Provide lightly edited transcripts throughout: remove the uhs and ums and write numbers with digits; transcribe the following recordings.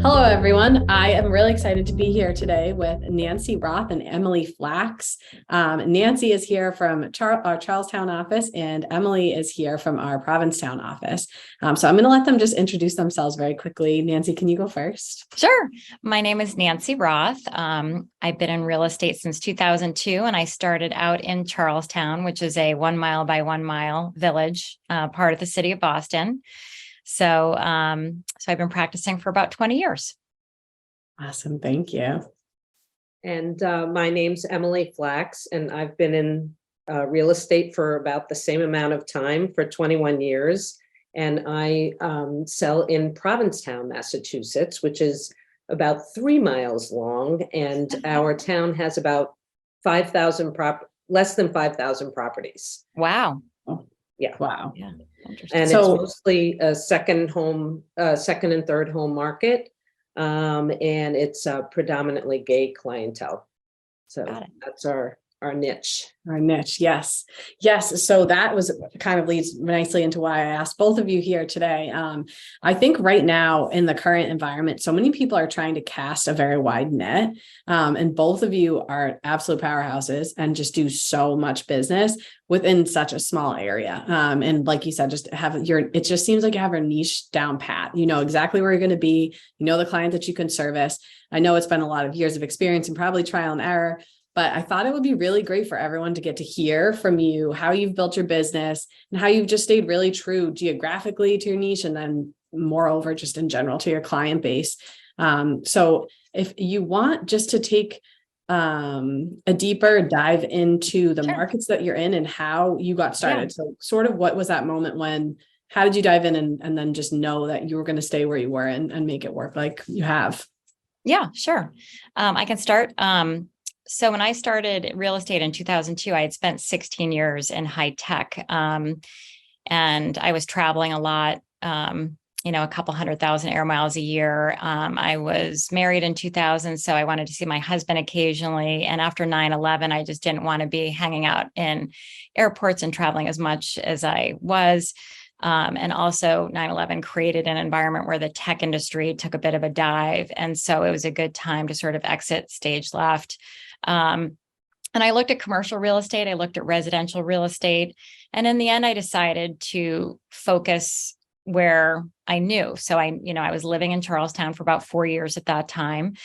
Hello, everyone. I am really excited to be here today with Nancy Roth and Emily Flax. Nancy is here from our Charlestown office, and Emily is here from our Provincetown office. So I'm going to let them just introduce themselves very quickly. Nancy, can you go first? Sure. My name is Nancy Roth. I've been in real estate since 2002, and I started out in Charlestown, which is a 1 mile by 1 mile village, part of the city of Boston. So I've been practicing for about 20 years. Awesome. Thank you. And my name's Emily Flax, and I've been in real estate for about the same amount of time, for 21 years. And I sell in Provincetown, Massachusetts, which is about 3 miles long. And our town has about 5,000 less than 5,000 properties. Wow. Yeah. Wow. Yeah. And it's mostly a second and third home market. And it's predominantly gay clientele. So that's our niche. Our niche. Yes. Yes. So that was kind of leads nicely into why I asked both of you here today. I think right now in the current environment, so many people are trying to cast a very wide net. And both of you are absolute powerhouses and just do so much business within such a small area. And like you said, it just seems like you have a niche down pat. You know exactly where you're going to be. You know the client that you can service. I know it's been a lot of years of experience and probably trial and error. But I thought it would be really great for everyone to get to hear from you how you've built your business and how you've just stayed really true geographically to your niche, and then moreover, just in general to your client base. So if you want just to take a deeper dive into the markets that you're in and how you got started. So sort of what was that moment how did you dive in and then just know that you were going to stay where you were and make it work like you have? Yeah, sure. I can start. So when I started real estate in 2002, I had spent 16 years in high tech, and I was traveling a lot, a couple 100,000 air miles a year. I was married in 2000, so I wanted to see my husband occasionally. And after 9/11, I just didn't want to be hanging out in airports and traveling as much as I was. And also 9/11 created an environment where the tech industry took a bit of a dive. And so it was a good time to sort of exit stage left. And I looked at commercial real estate, I looked at residential real estate, and in the end, I decided to focus where I knew. So I was living in Charlestown for about 4 years at that time.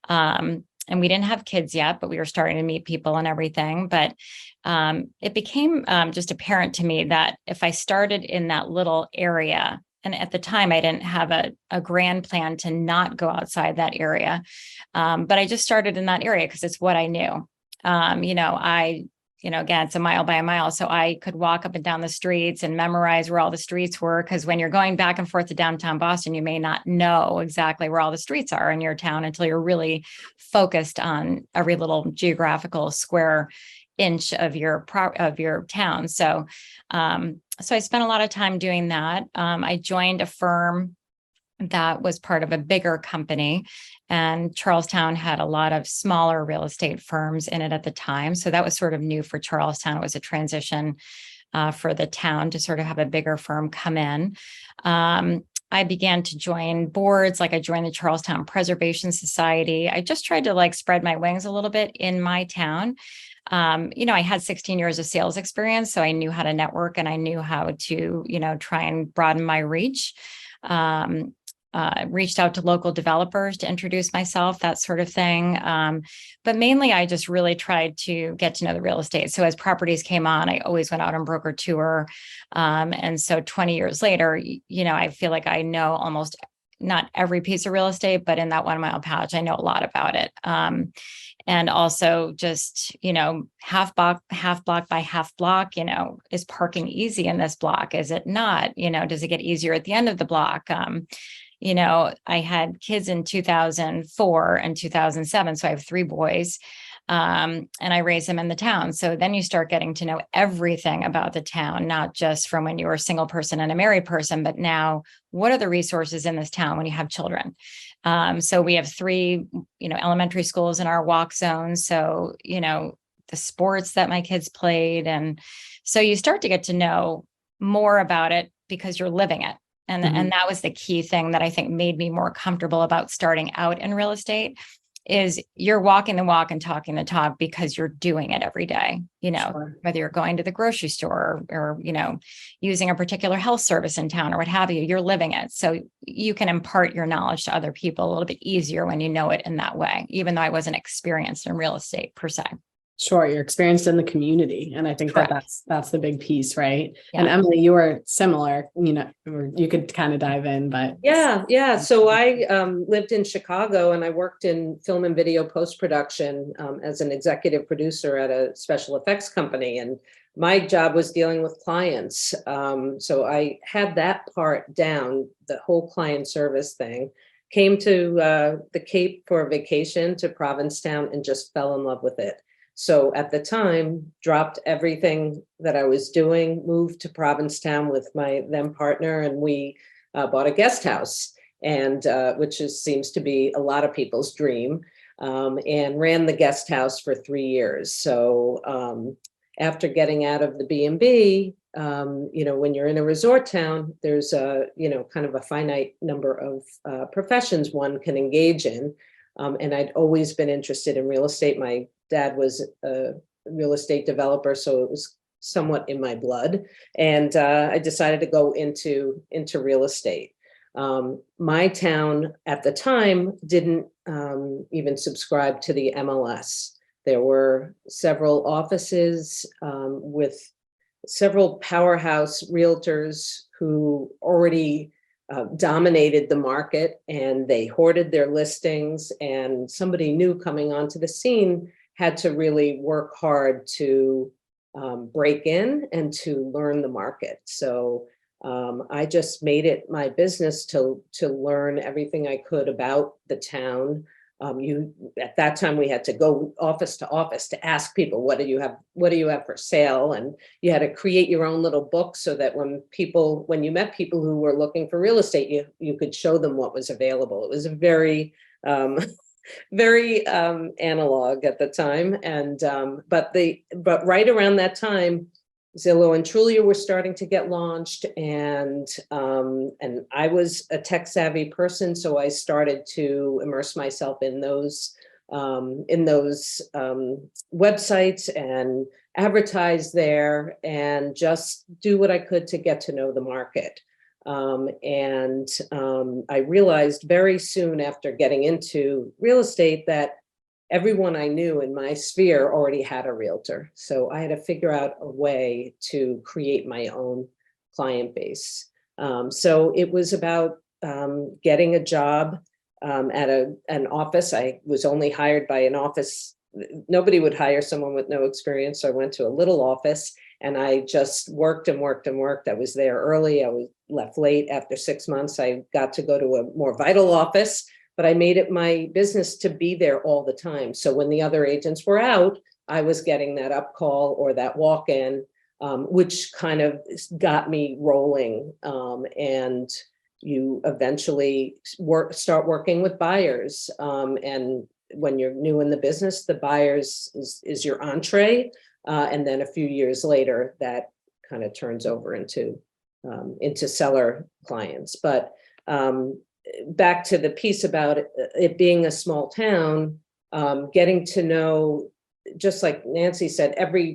And we didn't have kids yet, but we were starting to meet people and everything. But it became just apparent to me that if I started in that little area, and at the time, I didn't have a grand plan to not go outside that area. But I just started in that area because it's what I knew. Again, it's a mile by a mile. So I could walk up and down the streets and memorize where all the streets were. Because when you're going back and forth to downtown Boston, you may not know exactly where all the streets are in your town until you're really focused on every little geographical square inch of your town. So I spent a lot of time doing that. I joined a firm that was part of a bigger company, and Charlestown had a lot of smaller real estate firms in it at the time. So that was sort of new for Charlestown. It was a transition for the town to sort of have a bigger firm come in. I began to join boards, like I joined the Charlestown Preservation Society. I just tried to spread my wings a little bit in my town. I had 16 years of sales experience, so I knew how to network and I knew how to, try and broaden my reach. Reached out to local developers to introduce myself, that sort of thing. But mainly I just really tried to get to know the real estate. So as properties came on, I always went out on broker tour. And so 20 years later, I feel like I know almost not every piece of real estate, but in that 1 mile patch, I know a lot about it. And also just, half block by half block, is parking easy in this block? Is it not? Does it get easier at the end of the block? I had kids in 2004 and 2007. So I have 3 boys. And I raised them in the town. So then you start getting to know everything about the town, not just from when you were a single person and a married person, but now what are the resources in this town when you have children? So we have 3, elementary schools in our walk zone. So, the sports that my kids played. And so you start to get to know more about it because you're living it. And that was the key thing that I think made me more comfortable about starting out in real estate, is you're walking the walk and talking the talk because you're doing it every day, Sure. whether you're going to the grocery store or, using a particular health service in town or what have you, you're living it. So you can impart your knowledge to other people a little bit easier when you know it in that way, even though I wasn't experienced in real estate per se. Sure, you're experienced in the community. And I think Correct. that's the big piece, right? Yeah. And Emily, you were similar, or you could kind of dive in, but. Yeah. So I lived in Chicago, and I worked in film and video post-production as an executive producer at a special effects company. And my job was dealing with clients. So I had that part down, the whole client service thing. Came to the Cape for a vacation to Provincetown and just fell in love with it. So at the time, dropped everything that I was doing, moved to Provincetown with my then partner, and we bought a guest house, and which seems to be a lot of people's dream, and ran the guest house for 3 years. So after getting out of the B&B, when you're in a resort town, there's a kind of a finite number of professions one can engage in. And I'd always been interested in real estate. My dad was a real estate developer, so it was somewhat in my blood. And I decided to go into real estate. My town at the time didn't even subscribe to the MLS. There were several offices with several powerhouse realtors who already dominated the market, and they hoarded their listings, and somebody new coming onto the scene had to really work hard to break in and to learn the market. So I just made it my business to learn everything I could about the town. At that time, we had to go office to office to ask people, what do you have for sale? And you had to create your own little book so that when you met people who were looking for real estate, you could show them what was available. It was a very, very analog at the time. And, but right around that time, Zillow and Trulia were starting to get launched, and I was a tech savvy person, so I started to immerse myself in those websites and advertise there, and just do what I could to get to know the market. I realized very soon after getting into real estate that everyone I knew in my sphere already had a realtor. So I had to figure out a way to create my own client base. So it was about getting a job at an office. I was only hired by an office. Nobody would hire someone with no experience. So I went to a little office, and I just worked and worked and worked. I was there early. I was left late. After 6 months, I got to go to a more vital office, but I made it my business to be there all the time. So when the other agents were out, I was getting that up call or that walk-in, which kind of got me rolling. And you eventually start working with buyers. And when you're new in the business, the buyers is your entree. And then a few years later, that kind of turns over into seller clients. But back to the piece about it being a small town, getting to know, just like Nancy said, every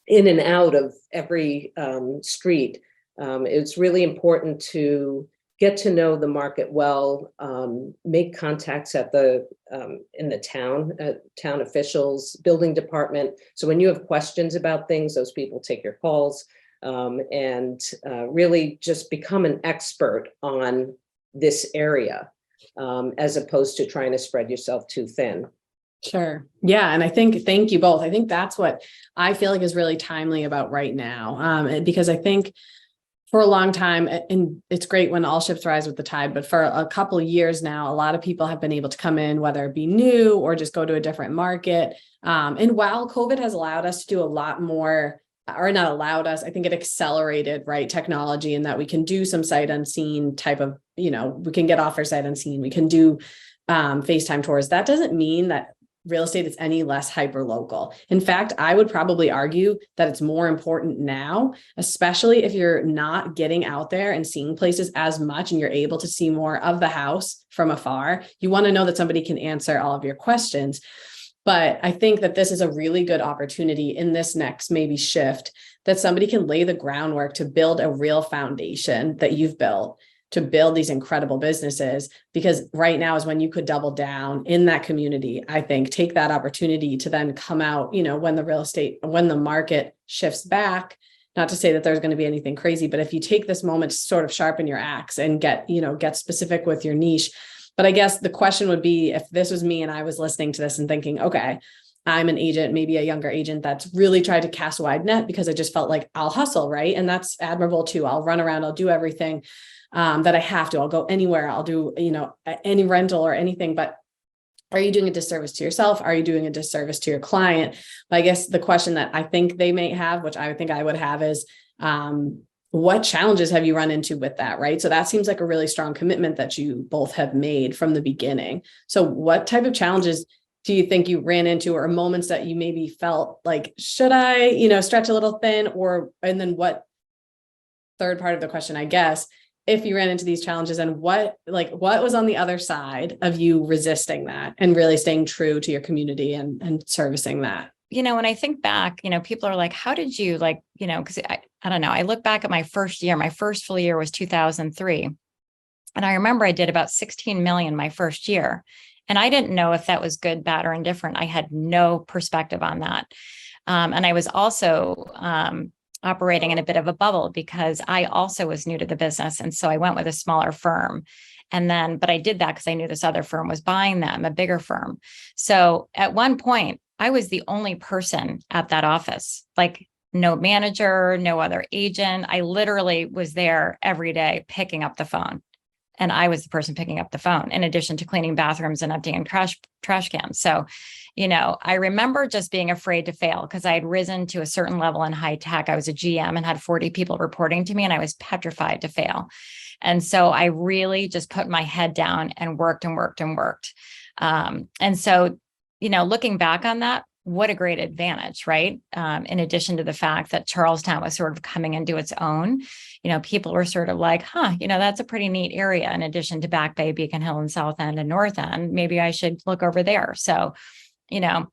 in and out of every street. It's really important to get to know the market well, make contacts at in the town officials, building department. So when you have questions about things, those people take your calls, and really just become an expert on this area, as opposed to trying to spread yourself too thin. Sure. Yeah. And thank you both. I think that's what I feel like is really timely about right now. Because I think for a long time, and it's great when all ships rise with the tide, but for a couple of years now, a lot of people have been able to come in, whether it be new or just go to a different market. And while COVID has allowed us to do a lot more, or not allowed us, I think it accelerated, right, technology, and that we can do some sight unseen type of, we can get off our sight unseen, we can do FaceTime tours. That doesn't mean that real estate is any less hyper local. In fact, I would probably argue that it's more important now, especially if you're not getting out there and seeing places as much and you're able to see more of the house from afar. You want to know that somebody can answer all of your questions. But I think that this is a really good opportunity in this next maybe shift, that somebody can lay the groundwork to build a real foundation that you've built, to build these incredible businesses, because right now is when you could double down in that community. I think take that opportunity to then come out, when the market shifts back, not to say that there's going to be anything crazy, but if you take this moment to sort of sharpen your axe and get specific with your niche. But I guess the question would be, if this was me and I was listening to this and thinking, okay, I'm an agent, maybe a younger agent that's really tried to cast a wide net because I just felt like I'll hustle, right? And that's admirable too. I'll run around, I'll do everything that I have to. I'll go anywhere. I'll do, any rental or anything. But are you doing a disservice to yourself? Are you doing a disservice to your client? I guess the question that I think they may have, which I think I would have, is what challenges have you run into with that, right? So that seems like a really strong commitment that you both have made from the beginning. So what type of challenges do you think you ran into, or moments that you maybe felt like, should I, stretch a little thin, and then what, third part of the question, I guess, if you ran into these challenges, and what was on the other side of you resisting that and really staying true to your community and servicing that? When I think back, people are like, how did you because I don't know. I look back at my first year, my first full year was 2003. And I remember I did about 16 million my first year. And I didn't know if that was good, bad, or indifferent. I had no perspective on that. And I was also operating in a bit of a bubble because I also was new to the business. And so I went with a smaller firm. But I did that because I knew this other firm was buying them, a bigger firm. So at one point, I was the only person at that office, like no manager, no other agent. I literally was there every day picking up the phone. And I was the person picking up the phone, in addition to cleaning bathrooms and emptying trash cans. So, I remember just being afraid to fail because I had risen to a certain level in high tech. I was a GM and had 40 people reporting to me, and I was petrified to fail. And so I really just put my head down and worked and worked and worked. And so, looking back on that, what a great advantage, right? In addition to the fact that Charlestown was sort of coming into its own, people were sort of like, that's a pretty neat area. In addition to Back Bay, Beacon Hill, and South End and North End, maybe I should look over there. So, in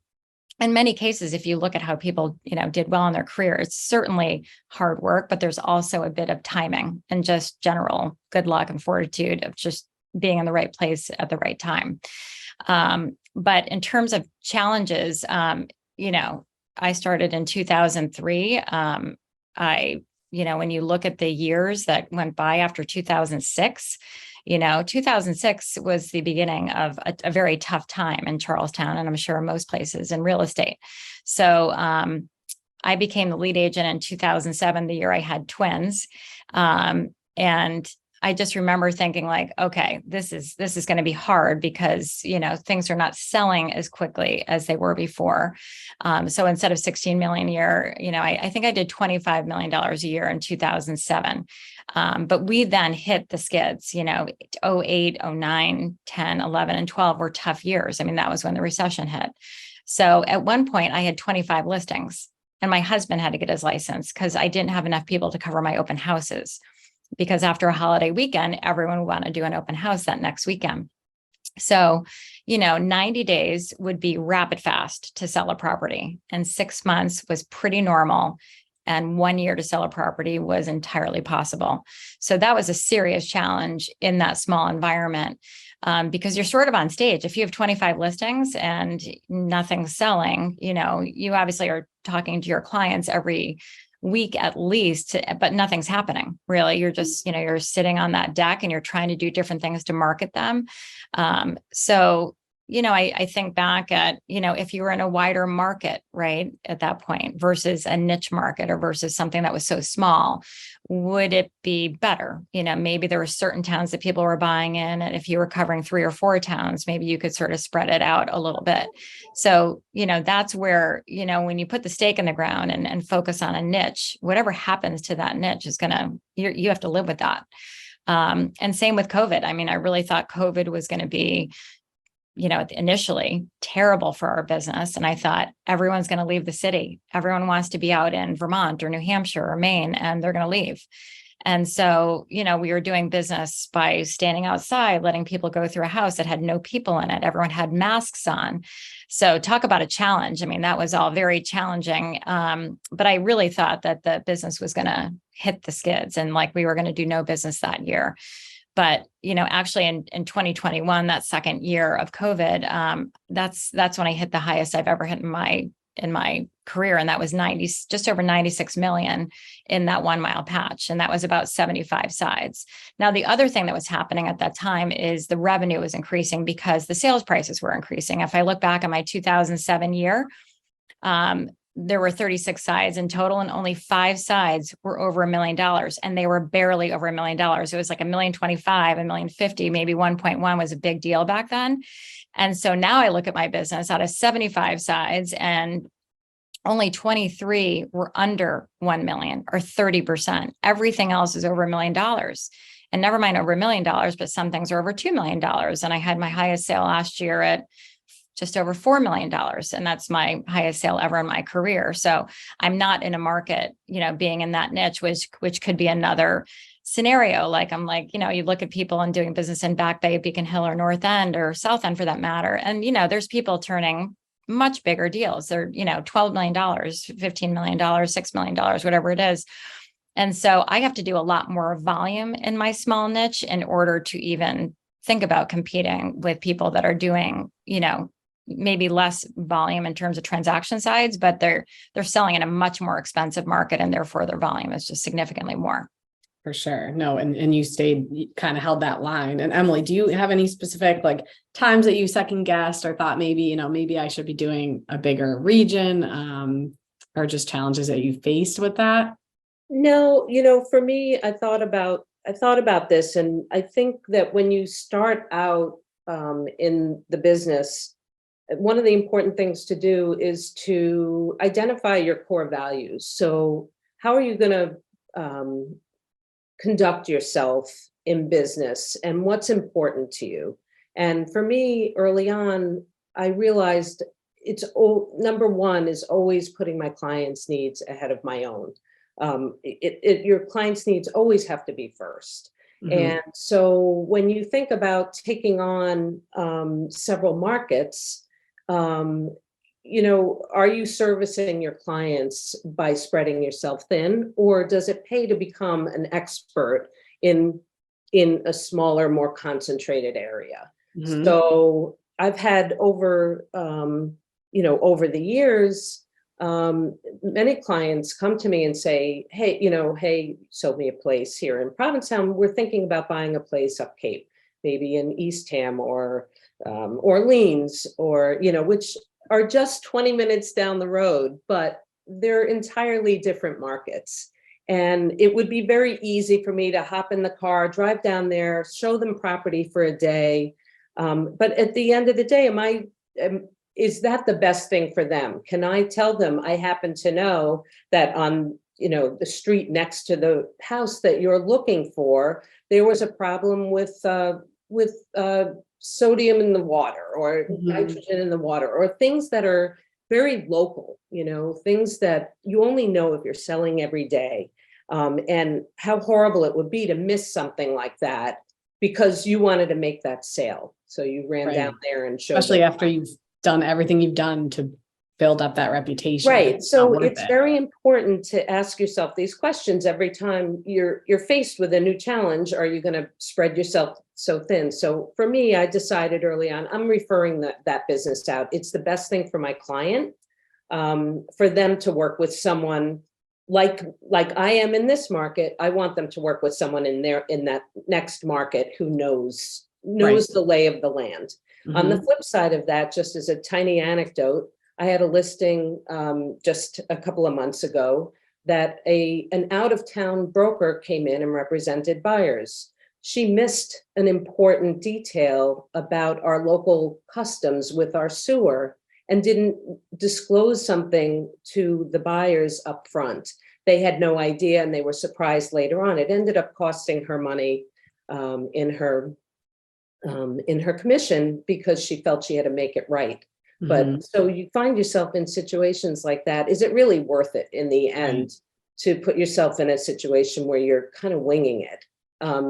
many cases, if you look at how people, did well in their career, it's certainly hard work, but there's also a bit of timing and just general good luck and fortitude of just being in the right place at the right time. But in terms of challenges, I started in 2003. When you look at the years that went by after 2006, 2006 was the beginning of a very tough time in Charlestown, and I'm sure most places in real estate. So I became the lead agent in 2007, the year I had twins. And I just remember thinking like, okay, this is going to be hard because, things are not selling as quickly as they were before. So instead of 16 million a year, I think I did $25 million a year in 2007. But we then hit the skids, 08, 09, 10, 11, and 12 were tough years. I mean, that was when the recession hit. So at one point I had 25 listings, and my husband had to get his license because I didn't have enough people to cover my open houses. Because after a holiday weekend, everyone would want to do an open house that next weekend. So, 90 days would be rapid fast to sell a property, and 6 months was pretty normal. And 1 year to sell a property was entirely possible. So that was a serious challenge in that small environment, because you're sort of on stage. If you have 25 listings and nothing's selling, you obviously are talking to your clients every week at least, but nothing's happening really. You're just, you're sitting on that deck and you're trying to do different things to market them. So, I think back at, if you were in a wider market, right, at that point versus a niche market or versus something that was so small, would it be better? Maybe there were certain towns that people were buying in, and if you were covering 3 or 4 towns, maybe you could sort of spread it out a little bit. So, that's where, when you put the stake in the ground and focus on a niche, whatever happens to that niche is you have to live with that. And same with COVID. I mean, I really thought COVID was going to be initially terrible for our business. And I thought, everyone's going to leave the city. Everyone wants to be out in Vermont or New Hampshire or Maine, and they're going to leave. And so, we were doing business by standing outside, letting people go through a house that had no people in it. Everyone had masks on. So talk about a challenge. I mean, that was all very challenging. But I really thought that the business was going to hit the skids and like we were going to do no business that year. But, actually in 2021, that second year of COVID, that's when I hit the highest I've ever hit in my career. And that was just over 96 million in that 1 mile patch. And that was about 75 sides. Now, the other thing that was happening at that time is the revenue was increasing because the sales prices were increasing. If I look back at my 2007 year, there were 36 sides in total, and only 5 sides were over $1 million, and they were barely over $1 million. It was like $1,025,000, $1,050,000, maybe 1.1 was a big deal back then. And so now I look at my business out of 75 sides, and only 23 were under 1 million, or 30%. Everything else is over $1 million. And never mind over $1 million, but some things are over $2 million. And I had my highest sale last year at just over $4 million. And that's my highest sale ever in my career. So I'm not in a market, being in that niche, which could be another scenario. Like, I'm like, you look at people and doing business in Back Bay, Beacon Hill, or North End, or South End for that matter. And, there's people turning much bigger deals. They're, $12 million, $15 million, $6 million, whatever it is. And so I have to do a lot more volume in my small niche in order to even think about competing with people that are doing, maybe less volume in terms of transaction sides, but they're selling in a much more expensive market, and therefore their volume is just significantly more. For sure. No, and you kind of held that line. And Emily, do you have any specific times that you second guessed or thought maybe I should be doing a bigger region, or just challenges that you faced with that? No, for me, I thought about this, and I think that when you start out in the business, one of the important things to do is to identify your core values. So how are you going to conduct yourself in business, and what's important to you? And for me, early on, I realized number one is always putting my clients' needs ahead of my own. Your clients' needs always have to be first. Mm-hmm. And so when you think about taking on several markets, are you servicing your clients by spreading yourself thin, or does it pay to become an expert in a smaller, more concentrated area? Mm-hmm. So I've had over the years, many clients come to me and say, hey, sold me a place here in Provincetown. We're thinking about buying a place up Cape, maybe in Eastham or Orleans, or, which are just 20 minutes down the road, but they're entirely different markets. And it would be very easy for me to hop in the car, drive down there, show them property for a day. But at the end of the day, is that the best thing for them? Can I tell them, I happen to know that on the street next to the house that you're looking for, there was a problem with sodium in the water, or mm-hmm. nitrogen in the water, or things that are very local, things that you only know if you're selling every day. And how horrible it would be to miss something like that because you wanted to make that sale. So you ran right down there and showed, especially after you've done everything you've done to build up that reputation. Right. So it's very important to ask yourself these questions every time you're faced with a new challenge. Are you going to spread yourself so thin? So for me, I decided early on, I'm referring that business out. It's the best thing for my client, for them to work with someone like I am in this market. I want them to work with someone in that next market who knows right. the lay of the land. Mm-hmm. On the flip side of that, just as a tiny anecdote, I had a listing just a couple of months ago that an out-of-town broker came in and represented buyers. She missed an important detail about our local customs with our sewer and didn't disclose something to the buyers up front. They had no idea, and they were surprised later on. It ended up costing her money in her in her commission because she felt she had to make it right. Mhm. But so you find yourself in situations like that. Is it really worth it in the end to put yourself in a situation where you're kind of winging it?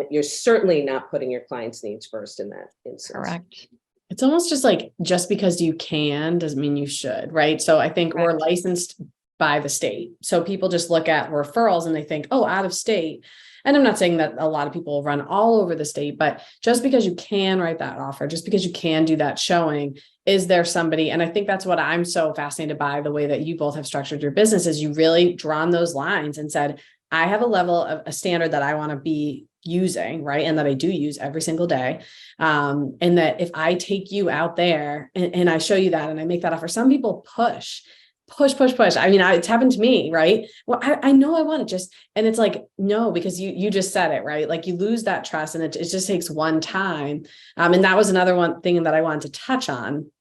You're certainly not putting your client's needs first in that instance. Correct. It's almost just like, just because you can doesn't mean you should, right? So I think we're Correct. licensed by the state. So people just look at referrals and they think, oh, out of state. And I'm not saying that a lot of people run all over the state, but just because you can write that offer, just because you can do that showing, is there somebody? And I think that's what I'm so fascinated by the way that you both have structured your business, is you really drawn those lines and said, I have a level of a standard that I want to be using, right? And that I do use every single day. And that if I take you out there and I show you that and I make that offer, some people push. I mean, it's happened to me, right? Well, I know I want to just, and it's like, no, because you just said it, right? Like you lose that trust and it just takes one time. And that was another one thing that I wanted to touch on,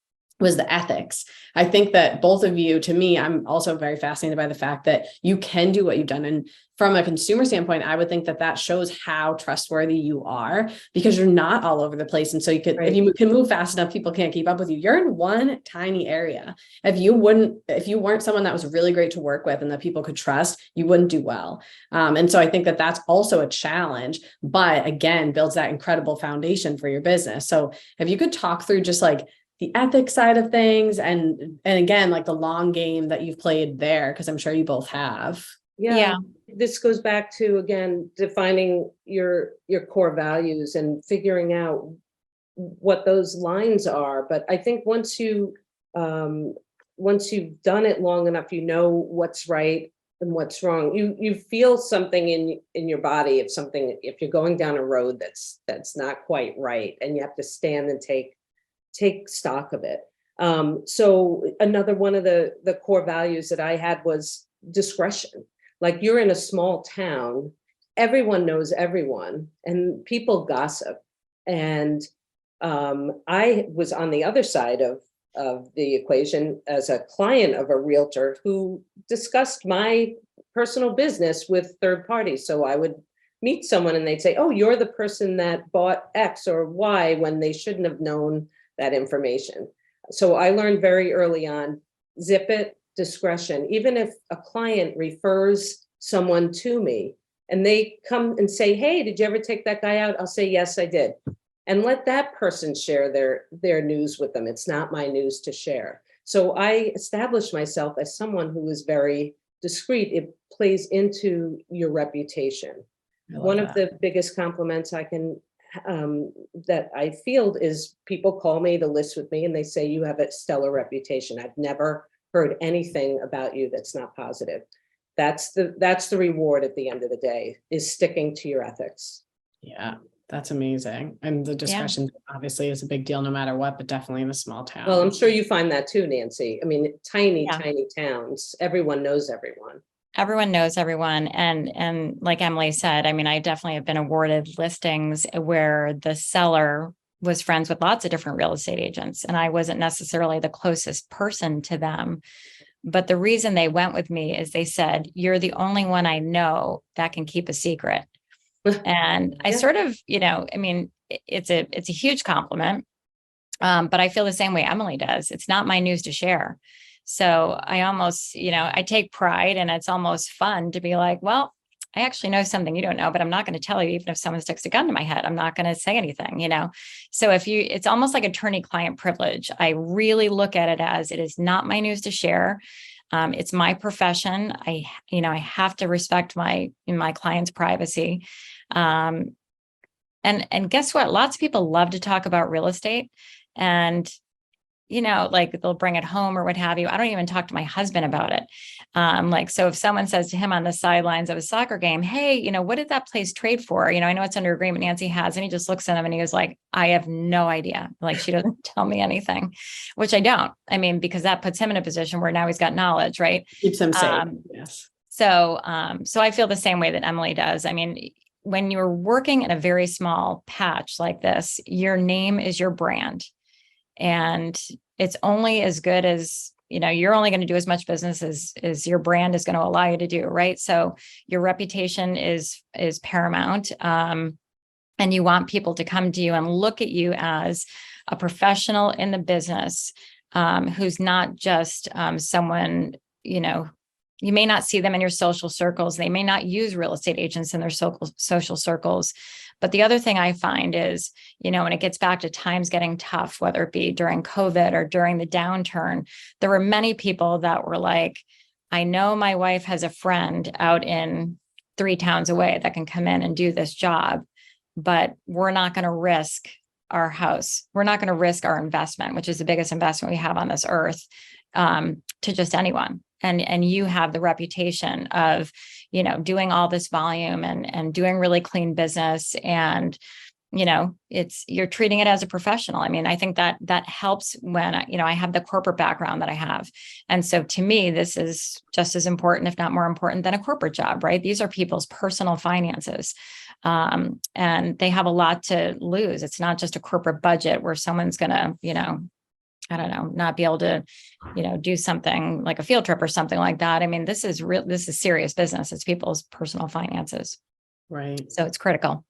was the ethics. I think that both of you, to me, I'm also very fascinated by the fact that you can do what you've done. And from a consumer standpoint, I would think that that shows how trustworthy you are, because you're not all over the place. And so you could, if you can move fast enough, people can't keep up with you. You're in one tiny area. If you weren't someone that was really great to work with and that people could trust, you wouldn't do well. And so I think that that's also a challenge, but again, builds that incredible foundation for your business. So if you could talk through just like the ethics side of things and again, like the long game that you've played there, because I'm sure you both have. Yeah. This goes back to, again, defining your core values and figuring out what those lines are. But I think once you've done it long enough, you know what's right and what's wrong. You feel something in your body if you're going down a road that's not quite right, and you have to stand and take stock of it. So another one of the core values that I had was discretion. Like, you're in a small town, everyone knows everyone, and people gossip. And I was on the other side of the equation as a client of a realtor who discussed my personal business with third parties. So I would meet someone and they'd say, oh, you're the person that bought X or Y, when they shouldn't have known that information. So I learned very early on, zip it, discretion. Even if a client refers someone to me and they come and say, hey, did you ever take that guy out? I'll say, yes, I did. And let that person share their news with them. It's not my news to share. So I established myself as someone who is very discreet. It plays into your reputation. One of the biggest compliments I can that I field is people call me to list with me and they say, you have a stellar reputation. I've never heard anything about you that's not positive. That's the reward at the end of the day, is sticking to your ethics. Yeah, that's amazing. And the discussion obviously is a big deal no matter what, but definitely in a small town. Well, I'm sure you find that too, Nancy. I mean, tiny towns, everyone knows everyone. Everyone knows everyone. And like Emily said, I mean, I definitely have been awarded listings where the seller was friends with lots of different real estate agents, and I wasn't necessarily the closest person to them. But the reason they went with me is they said, you're the only one I know that can keep a secret. And I sort of, I mean, it's a huge compliment. But I feel the same way Emily does. It's not my news to share. So I almost, I take pride, and it's almost fun to be like, well, I actually know something you don't know, but I'm not going to tell you. Even if someone sticks a gun to my head, I'm not going to say anything, So it's almost like attorney-client privilege. I really look at it as, it is not my news to share. It's my profession. I have to respect my client's privacy. And guess what? Lots of people love to talk about real estate, and like they'll bring it home or what have you. I don't even talk to my husband about it. So if someone says to him on the sidelines of a soccer game, hey, what did that place trade for? I know it's under agreement, Nancy has, and he just looks at him and he goes like, I have no idea. Like, she doesn't tell me anything, which I don't. I mean, because that puts him in a position where now he's got knowledge, right? Keeps him safe. Yes. So I feel the same way that Emily does. I mean, when you're working in a very small patch like this, your name is your brand. And it's only as good as, you're only going to do as much business as your brand is going to allow you to do. Right. So your reputation is paramount. and you want people to come to you and look at you as a professional in the business, who's not just someone, you may not see them in your social circles. They may not use real estate agents in their social circles. But the other thing I find is, when it gets back to times getting tough, whether it be during COVID or during the downturn, there were many people that were like, I know my wife has a friend out in 3 towns away that can come in and do this job, but we're not going to risk our house. We're not going to risk our investment, which is the biggest investment we have on this earth, to just anyone. And you have the reputation of, doing all this volume and doing really clean business. And, you're treating it as a professional. I mean, I think that helps when, I have the corporate background that I have. And so to me, this is just as important, if not more important than a corporate job, right? These are people's personal finances. And they have a lot to lose. It's not just a corporate budget where someone's going to, I don't know, not be able to, do something like a field trip or something like that. I mean, this is serious business. It's people's personal finances. Right. So it's critical.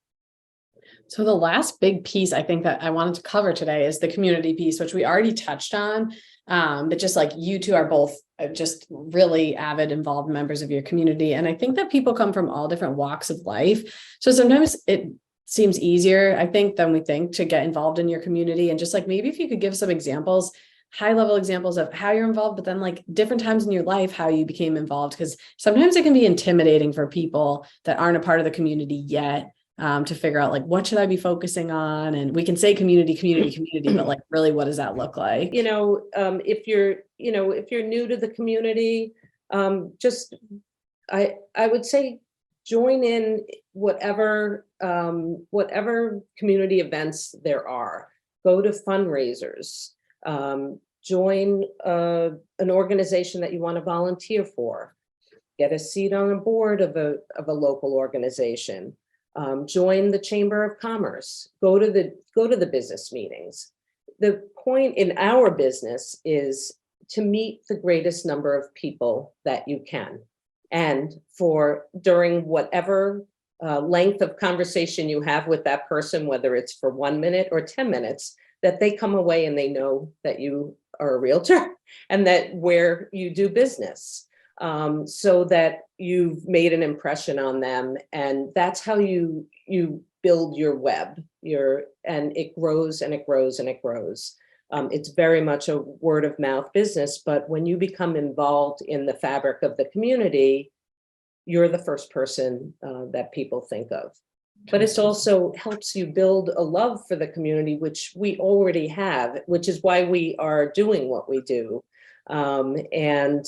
So the last big piece I think that I wanted to cover today is the community piece, which we already touched on. But just like you two are both just really avid, involved members of your community. And I think that people come from all different walks of life. So sometimes it seems easier, I think, than we think to get involved in your community. And just like, maybe if you could give some examples, high level examples of how you're involved, but then like different times in your life, how you became involved, because sometimes it can be intimidating for people that aren't a part of the community yet, to figure out like, what should I be focusing on? And we can say community, but like, really, what does that look like? If you're new to the community, I would say join in whatever community events there are. Go to fundraisers. Join an organization that you want to volunteer for. Get a seat on a board of a local organization. Join the Chamber of Commerce. Go to the business meetings. The point in our business is to meet the greatest number of people that you can. And during whatever length of conversation you have with that person, whether it's for 1 minute or 10 minutes, that they come away and they know that you are a realtor and that where you do business, so that you've made an impression on them. And that's how you build your web, and it grows and it grows and it grows. It's very much a word of mouth business, but when you become involved in the fabric of the community, you're the first person that people think of. But it also helps you build a love for the community, which we already have, which is why we are doing what we do. And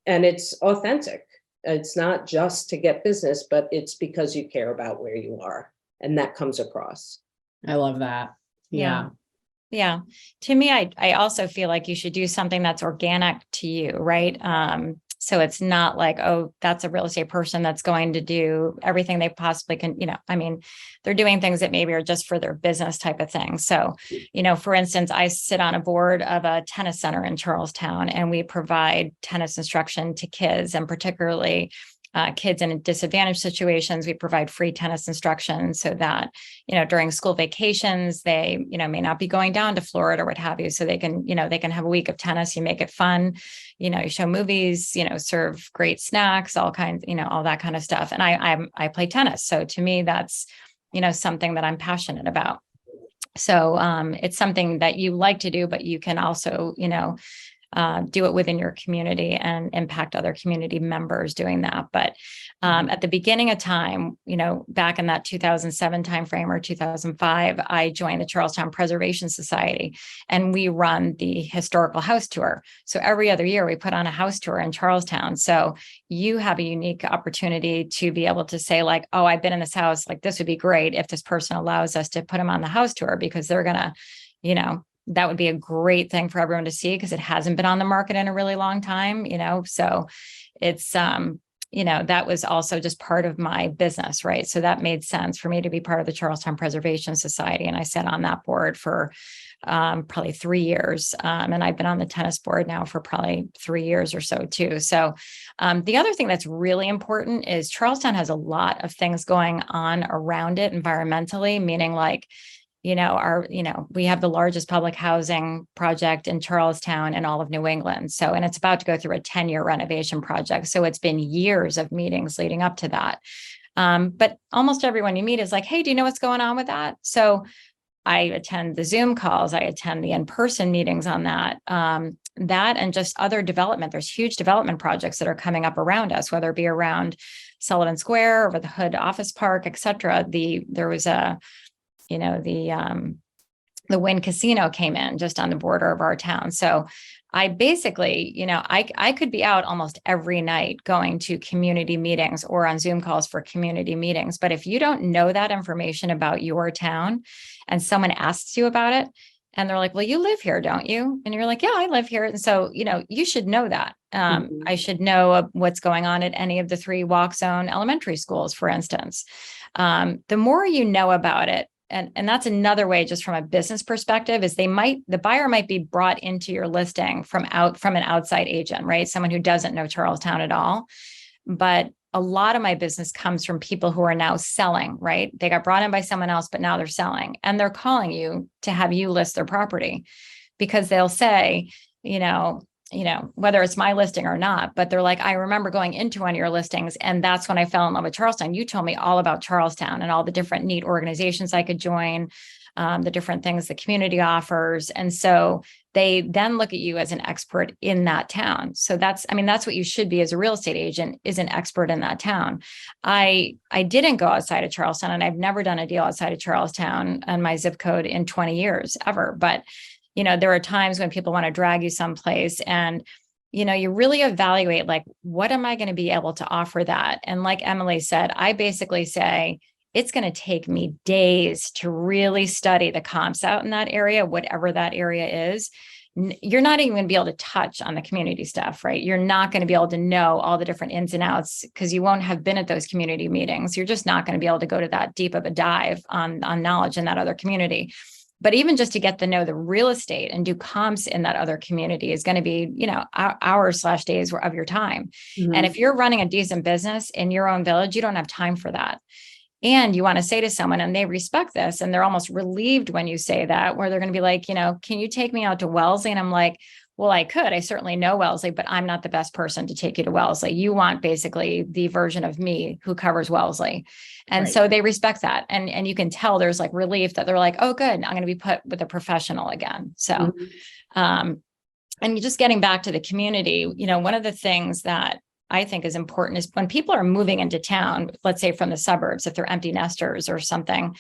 it's authentic. It's not just to get business, but it's because you care about where you are, and that comes across. I love that. Yeah. Yeah. To me, I also feel like you should do something that's organic to you, right? So it's not like, oh, that's a real estate person that's going to do everything they possibly can, they're doing things that maybe are just for their business type of thing. So, for instance, I sit on a board of a tennis center in Charlestown, and we provide tennis instruction to kids, and particularly kids in disadvantaged situations. We provide free tennis instruction so that, during school vacations, they, may not be going down to Florida or what have you. So they can, they can have a week of tennis. You make it fun, you show movies, serve great snacks, all kinds, all that kind of stuff. And I play tennis. So to me, that's, something that I'm passionate about. So it's something that you like to do, but you can also, do it within your community and impact other community members doing that. But at the beginning of time, back in that 2007 timeframe or 2005, I joined the Charlestown Preservation Society, and we run the historical house tour. So every other year we put on a house tour in Charlestown. So you have a unique opportunity to be able to say like, oh, I've been in this house, like this would be great if this person allows us to put them on the house tour, because they're going to, that would be a great thing for everyone to see, because it hasn't been on the market in a really long time, so it's that was also just part of my business, right? So that made sense for me to be part of the Charlestown Preservation Society. And I sat on that board for probably 3 years. And I've been on the tennis board now for probably 3 years or so too. So the other thing that's really important is Charlestown has a lot of things going on around it environmentally, meaning like, we have the largest public housing project in Charlestown and all of New England. So, and it's about to go through a 10-year renovation project. So it's been years of meetings leading up to that. But almost everyone you meet is like, hey, do you know what's going on with that? So I attend the Zoom calls, I attend the in-person meetings on that, that and just other development. There's huge development projects that are coming up around us, whether it be around Sullivan Square, over the Hood Office Park, et cetera. There was the Wynn Casino came in just on the border of our town. So I basically, I could be out almost every night going to community meetings or on Zoom calls for community meetings. But if you don't know that information about your town and someone asks you about it, and they're like, well, you live here, don't you? And you're like, yeah, I live here. And so, you should know that. I should know what's going on at any of the 3 walk zone elementary schools, for instance. The more you know about it, and that's another way, just from a business perspective, is the buyer might be brought into your listing from an outside agent, right? Someone who doesn't know Charlestown at all. But a lot of my business comes from people who are now selling, right? They got brought in by someone else, but now they're selling, and they're calling you to have you list their property, because they'll say, whether it's my listing or not, but they're like, I remember going into one of your listings, and that's when I fell in love with Charlestown. You told me all about Charlestown and all the different neat organizations I could join, the different things the community offers. And so they then look at you as an expert in that town. So that's what you should be as a real estate agent, is an expert in that town. I didn't go outside of Charlestown, and I've never done a deal outside of Charlestown and my zip code in 20 years ever. But there are times when people want to drag you someplace, and, you really evaluate, like, what am I going to be able to offer that? And like Emily said, I basically say, it's going to take me days to really study the comps out in that area, whatever that area is. You're not even going to be able to touch on the community stuff, right? You're not going to be able to know all the different ins and outs because you won't have been at those community meetings. You're just not going to be able to go to that deep of a dive on knowledge in that other community. But even just to get to know the real estate and do comps in that other community is going to be, hours/days of your time. Mm-hmm. And if you're running a decent business in your own village, you don't have time for that. And you want to say to someone, and they respect this, and they're almost relieved when you say that, where they're going to be like, can you take me out to Wellesley? And I'm like, well, I could. I certainly know Wellesley, but I'm not the best person to take you to Wellesley. You want basically the version of me who covers Wellesley. And right. So they respect that. And you can tell there's like relief that they're like, oh, good, I'm going to be put with a professional again. So, and just getting back to the community, one of the things that I think is important is when people are moving into town, let's say from the suburbs, if they're empty nesters or something,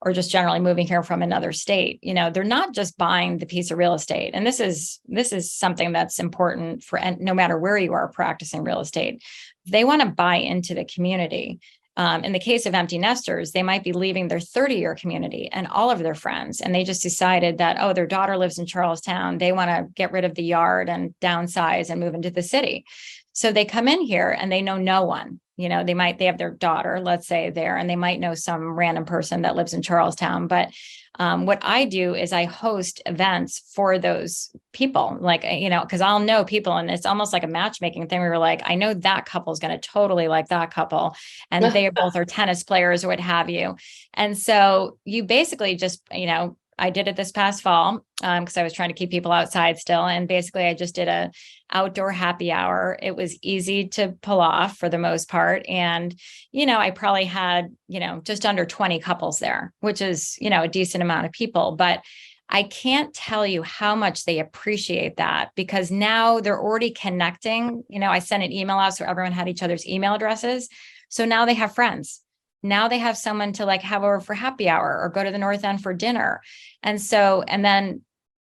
or just generally moving here from another state, they're not just buying the piece of real estate. And this is something that's important for no matter where you are practicing real estate. They want to buy into the community. In the case of empty nesters, they might be leaving their 30-year community and all of their friends, and they just decided that, their daughter lives in Charlestown. They want to get rid of the yard and downsize and move into the city. So they come in here and they know no one. They have their daughter, let's say, there, and they might know some random person that lives in Charlestown. But what I do is I host events for those people, because I'll know people, and it's almost like a matchmaking thing where you're like, I know that couple is going to totally like that couple, and they both are tennis players or what have you. And so you basically just, I did it this past fall because I was trying to keep people outside still. And basically I just did a outdoor happy hour. It was easy to pull off for the most part. And, I probably had, just under 20 couples there, which is, a decent amount of people. But I can't tell you how much they appreciate that, because now they're already connecting. I sent an email out so everyone had each other's email addresses. So now they have friends. Now they have someone to have over for happy hour or go to the North End for dinner. And then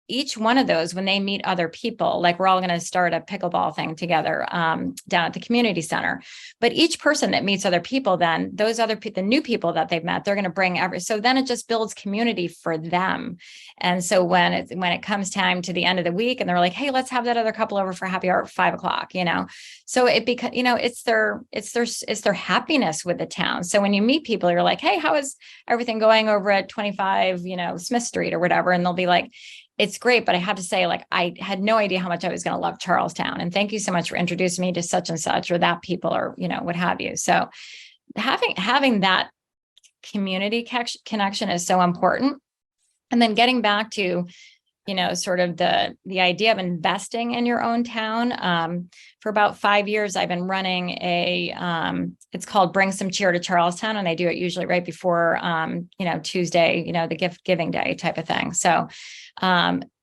each one of those, when they meet other people, like we're all going to start a pickleball thing together down at the community center. But each person that meets other people, then those other the new people that they've met, they're going to bring so then it just builds community for them. And so when it comes time to the end of the week, and they're like, hey, let's have that other couple over for happy hour at 5 o'clock, So it because it's their happiness with the town. So when you meet people, you're like, hey, how is everything going over at 25, Smith Street or whatever, and they'll be like, it's great, but I have to say, like, I had no idea how much I was going to love Charlestown. And thank you so much for introducing me to such and such, or that people, or, what have you. So having that community connection is so important. And then getting back to, sort of the idea of investing in your own town. For about 5 years, I've been running it's called Bring Some Cheer to Charlestown. And I do it usually right before, Tuesday, the gift giving day type of thing. So,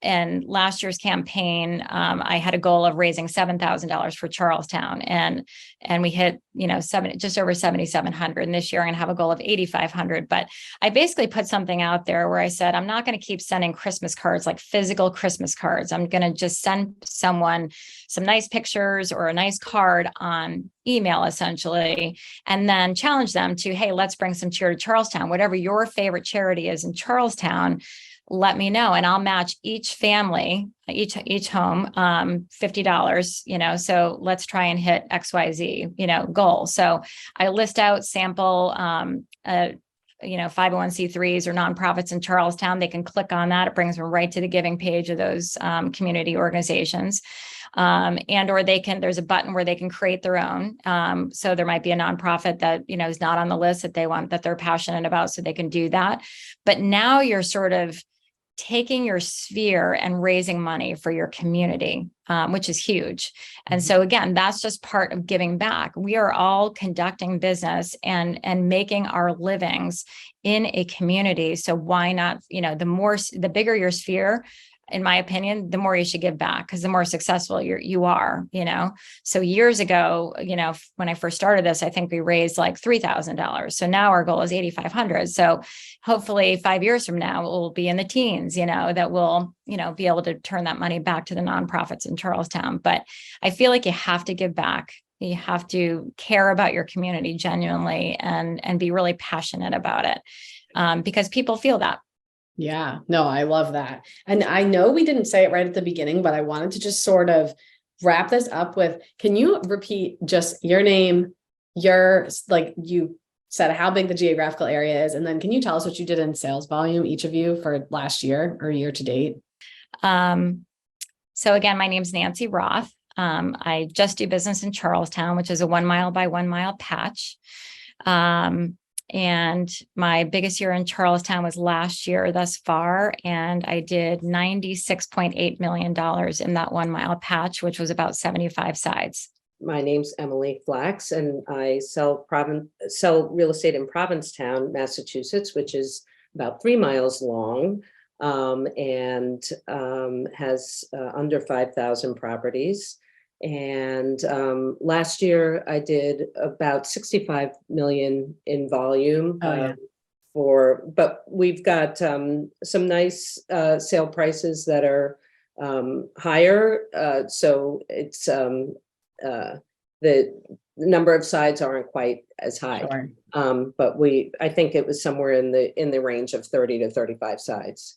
and last year's campaign, I had a goal of raising $7,000 for Charlestown, and we hit, just over 7,700. And this year I'm going to have a goal of 8,500. But I basically put something out there where I said, I'm not going to keep sending Christmas cards, like physical Christmas cards. I'm going to just send someone some nice pictures or a nice card on email, essentially, and then challenge them to, hey, let's bring some cheer to Charlestown. Whatever your favorite charity is in Charlestown, let me know, and I'll match each family, each home, $50, so let's try and hit XYZ, goal. So I list out sample, 501c3s or nonprofits in Charlestown. They can click on that. It brings them right to the giving page of those community organizations. Or there's a button where they can create their own. So there might be a nonprofit that, is not on the list that they're passionate about, so they can do that. But now you're sort of taking your sphere and raising money for your community, which is huge. And so again, that's just part of giving back. We are all conducting business and making our livings in a community. So why not, the bigger your sphere, in my opinion, the more you should give back, because the more successful you are. So years ago, when I first started this, I think we raised like $3,000. So now our goal is 8,500. So hopefully 5 years from now, we'll be in the teens, that we'll, be able to turn that money back to the nonprofits in Charlestown. But I feel like you have to give back. You have to care about your community genuinely and be really passionate about it, because people feel that. Yeah, no, I love that. And I know we didn't say it right at the beginning, but I wanted to just sort of wrap this up with, can you repeat just your name, you said how big the geographical area is, and then can you tell us what you did in sales volume, each of you, for last year or year to date? So again, my name's Nancy Roth. I just do business in Charlestown, which is a 1 mile by 1 mile patch. And my biggest year in Charlestown was last year thus far. And I did $96.8 million in that 1 mile patch, which was about 75 sides. My name's Emily Flax, and I sell real estate in Provincetown, Massachusetts, which is about 3 miles long, and has under 5,000 properties. And last year I did about 65 million in volume. But we've got some nice sale prices that are higher. So it's the number of sides aren't quite as high. Sure. But I think it was somewhere in the range of 30 to 35 sides.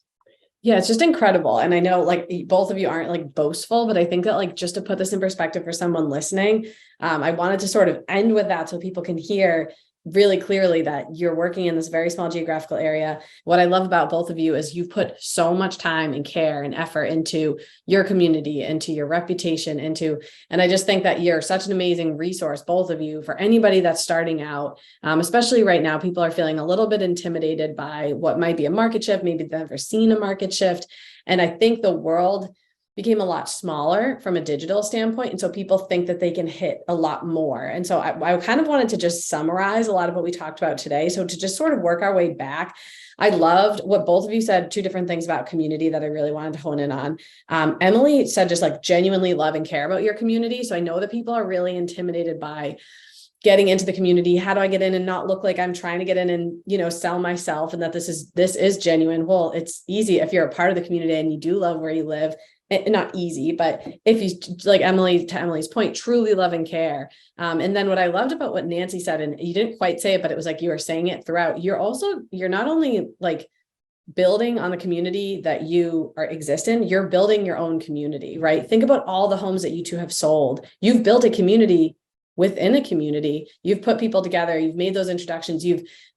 Yeah, it's just incredible. And I know like both of you aren't like boastful, but I think that like just to put this in perspective for someone listening, I wanted to sort of end with that so people can hear really clearly that you're working in this very small geographical area. What I love about both of you is you've put so much time and care and effort into your community, into your reputation, and I just think that you're such an amazing resource, both of you, for anybody that's starting out, especially right now. People are feeling a little bit intimidated by what might be a market shift. Maybe they've never seen a market shift. And I think the world became a lot smaller from a digital standpoint. And so people think that they can hit a lot more. And so I kind of wanted to just summarize a lot of what we talked about today. So to just sort of work our way back, I loved what both of you said, two different things about community that I really wanted to hone in on. Emily said just like genuinely love and care about your community. So I know that people are really intimidated by getting into the community. How do I get in and not look like I'm trying to get in and, sell myself and that this is genuine? Well, it's easy if you're a part of the community and you do love where you live. Not easy, but if you, like to Emily's point, truly love and care. And then what I loved about what Nancy said, and you didn't quite say it, but it was like you were saying it throughout, you're not only like building on the community that you exist in, you're building your own community, right? Think about all the homes that you two have sold. You've built a community within a community. You've put people together, you've made those introductions,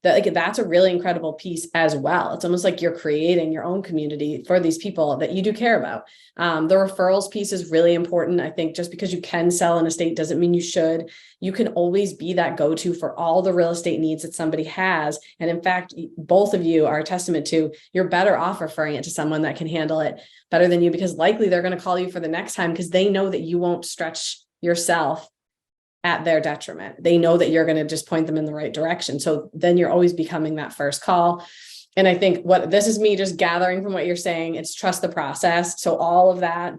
that's a really incredible piece as well. It's almost like you're creating your own community for these people that you do care about. The referrals piece is really important. I think just because you can sell an estate doesn't mean you should. You can always be that go-to for all the real estate needs that somebody has. And in fact, both of you are a testament to you're better off referring it to someone that can handle it better than you, because likely they're going to call you for the next time because they know that you won't stretch yourself at their detriment. They know that you're going to just point them in the right direction. So then you're always becoming that first call. And I think this is me just gathering from what you're saying. It's trust the process. So all of that,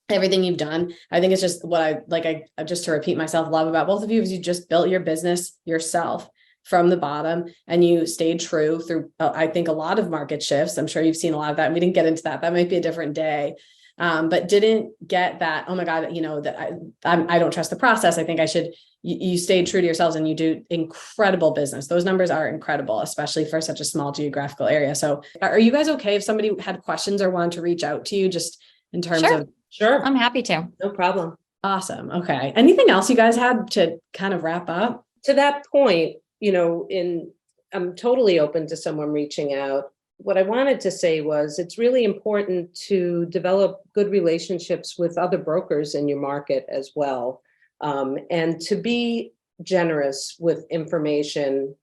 everything you've done, I think it's just what I just to repeat myself, love about both of you is you just built your business yourself from the bottom and you stayed true through, I think, a lot of market shifts. I'm sure you've seen a lot of that. We didn't get into that. That might be a different day. But didn't get that, oh my God, that I don't trust the process. I think I should, you stayed true to yourselves and you do incredible business. Those numbers are incredible, especially for such a small geographical area. So are you guys okay if somebody had questions or wanted to reach out to you just in terms of? Sure. I'm happy to. No problem. Awesome. Okay. Anything else you guys had to kind of wrap up? To that point, I'm totally open to someone reaching out. What I wanted to say was it's really important to develop good relationships with other brokers in your market as well. And to be generous with information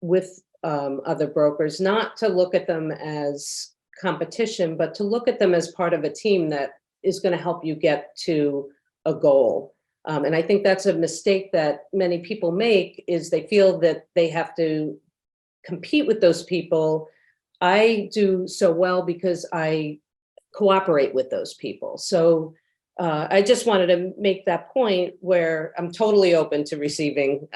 with other brokers, not to look at them as competition, but to look at them as part of a team that is going to help you get to a goal. And I think that's a mistake that many people make, is they feel that they have to compete with those people. I do so well because I cooperate with those people. So I just wanted to make that point where I'm totally open to receiving,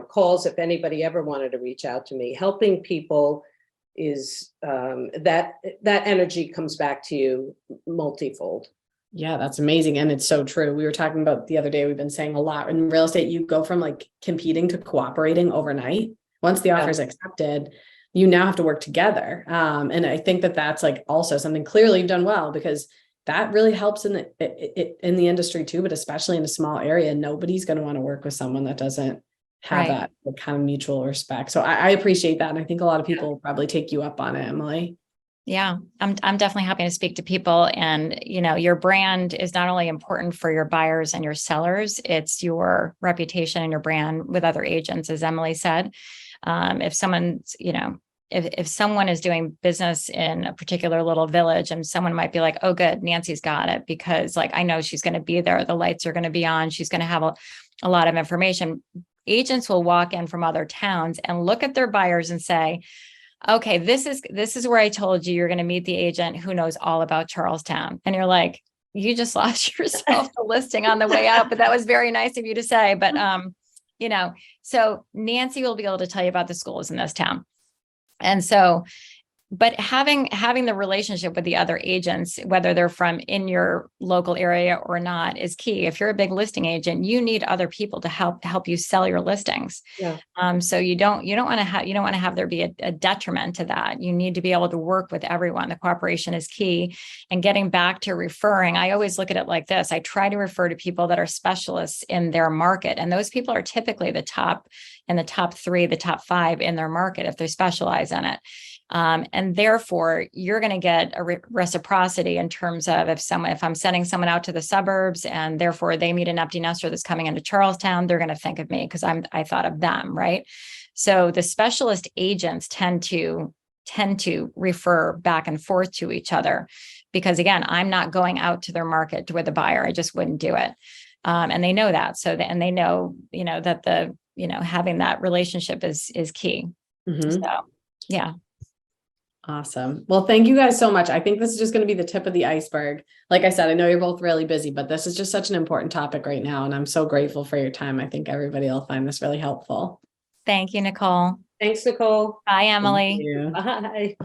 calls if anybody ever wanted to reach out to me. Helping people is that energy comes back to you multifold. Yeah, that's amazing. And it's so true. We were talking about the other day, we've been saying a lot in real estate, you go from like competing to cooperating overnight. Once the offer is accepted, you now have to work together. And I think that's like also something clearly you've done well, because that really helps in the industry too, but especially in a small area, nobody's going to want to work with someone that doesn't have that kind of mutual respect. So I appreciate that. And I think a lot of people will probably take you up on it, Emily. Yeah, I'm definitely happy to speak to people. And, your brand is not only important for your buyers and your sellers, it's your reputation and your brand with other agents, as Emily said. If someone's, if someone is doing business in a particular little village and someone might be like, oh, good, Nancy's got it, because like, I know she's going to be there. The lights are going to be on. She's going to have a lot of information. Agents will walk in from other towns and look at their buyers and say, okay, this is where I told you you're going to meet the agent who knows all about Charlestown. And you're like, you just lost yourself the listing on the way out, but that was very nice of you to say. But, so Nancy will be able to tell you about the schools in this town. And so, but having the relationship with the other agents, whether they're from in your local area or not, is key. If you're a big listing agent, you need other people to help you sell your listings. Yeah. So you don't want to have there be a detriment to that. You need to be able to work with everyone. The cooperation is key. And getting back to referring, I always look at it like this. I try to refer to people that are specialists in their market. And those people are typically the top 3, the top 5 in their market, if they specialize in it. And therefore you're going to get a reciprocity in terms of if I'm sending someone out to the suburbs and therefore they meet an empty nester that's coming into Charlestown, they're going to think of me because I thought of them. Right. So the specialist agents tend to refer back and forth to each other because again, I'm not going out to their market with a buyer. I just wouldn't do it. And they know that. And they know, that having that relationship is key. Mm-hmm. So, yeah. Awesome. Well, thank you guys so much. I think this is just going to be the tip of the iceberg. Like I said, I know you're both really busy, but this is just such an important topic right now. And I'm so grateful for your time. I think everybody will find this really helpful. Thank you, Nicole. Thanks, Nicole. Bye, Thank Emily. you. Bye.